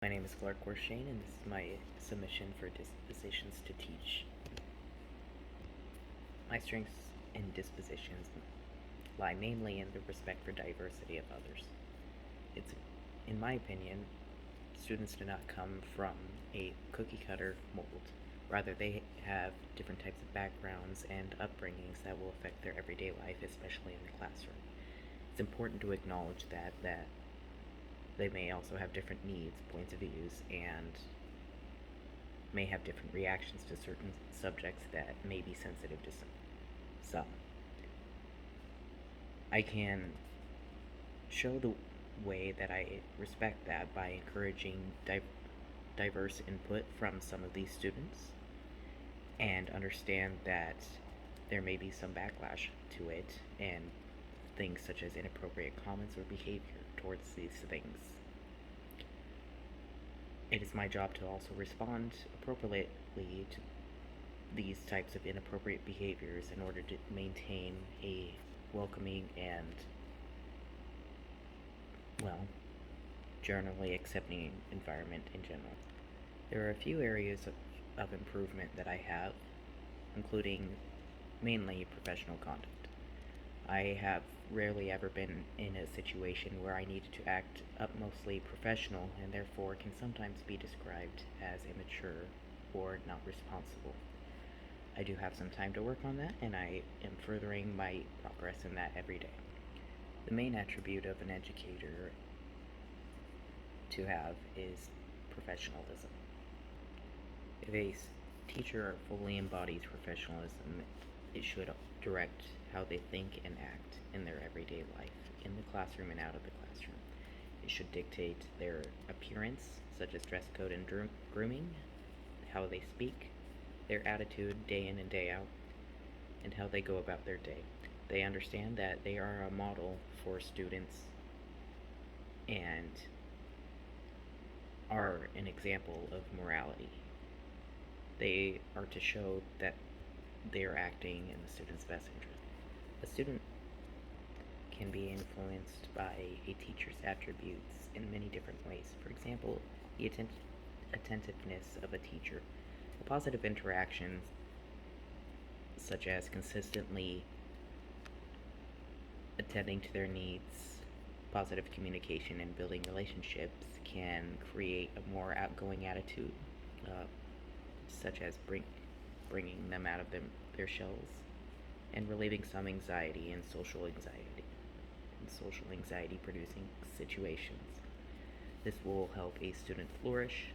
My name is Clark Worshane, and this is my submission for Dispositions to teach. My strengths in dispositions lie mainly in the respect for diversity of others. It's, in my opinion, students do not come from a cookie cutter mold. Rather, they have different types of backgrounds and upbringings that will affect their everyday life, especially in the classroom. It's important to acknowledge that they may also have different needs, points of views, and may have different reactions to certain subjects that may be sensitive to some. I can show the way that I respect that by encouraging diverse input from some of these students and understand that there may be some backlash to it and things such as inappropriate comments or behavior towards these things. It is my job to also respond appropriately to these types of inappropriate behaviors in order to maintain a welcoming and, well, generally accepting environment in general. There are a few areas of improvement that I have, including mainly professional conduct. I have rarely ever been in a situation where I needed to act utmostly professional and therefore can sometimes be described as immature or not responsible. I do have some time to work on that, and I am furthering my progress in that every day. The main attribute of an educator to have is professionalism. If a teacher fully embodies professionalism, it should direct how they think and act in their everyday life, in the classroom and out of the classroom. It should dictate their appearance, such as dress code and grooming, how they speak, their attitude day in and day out, and how they go about their day. They understand that they are a model for students and are an example of morality. They are to show that they are acting in the student's best interest. A student can be influenced by a teacher's attributes in many different ways. For example, the attentiveness of a teacher. A positive interactions, such as consistently attending to their needs, positive communication, and building relationships, can create a more outgoing attitude, such as bringing them out of their shells and relieving some anxiety and social anxiety producing situations. This will help a student flourish.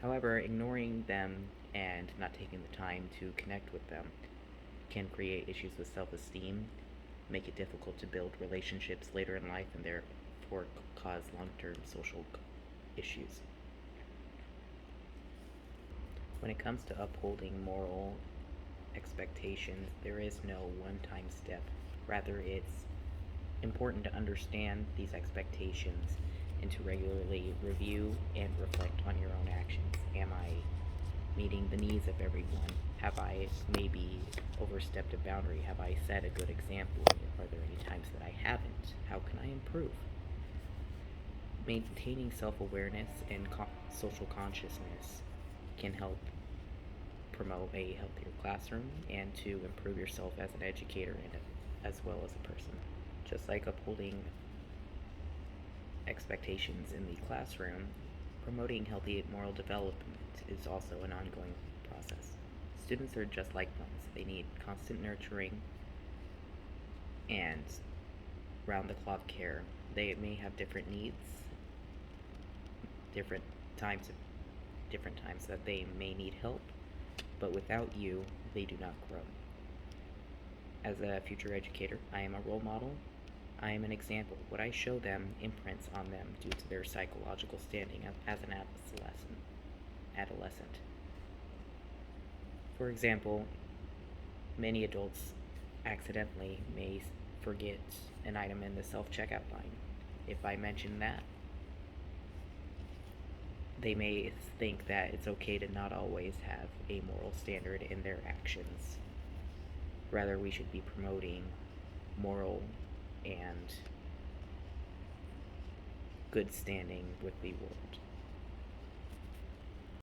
However, ignoring them and not taking the time to connect with them can create issues with self-esteem, make it difficult to build relationships later in life, and therefore cause long-term social issues. When it comes to upholding moral expectations, there is no one-time step. Rather, it's important to understand these expectations and to regularly review and reflect on your own actions. Am I meeting the needs of everyone? Have I maybe overstepped a boundary? Have I set a good example? Are there any times that I haven't? How can I improve? Maintaining self-awareness and social consciousness can help promote a healthier classroom and to improve yourself as an educator and as well as a person. Just like upholding expectations in the classroom, promoting healthy moral development is also an ongoing process. Students are just like plants. They need constant nurturing and round-the-clock care. They may have different needs, different times that they may need help, but without you, they do not grow. As a future educator, I am a role model. I am an example. What I show them imprints on them due to their psychological standing as an adolescent. For example, many adults accidentally may forget an item in the self-checkout line. If I mention that, they may think that it's okay to not always have a moral standard in their actions. Rather, we should be promoting moral and good standing with the world.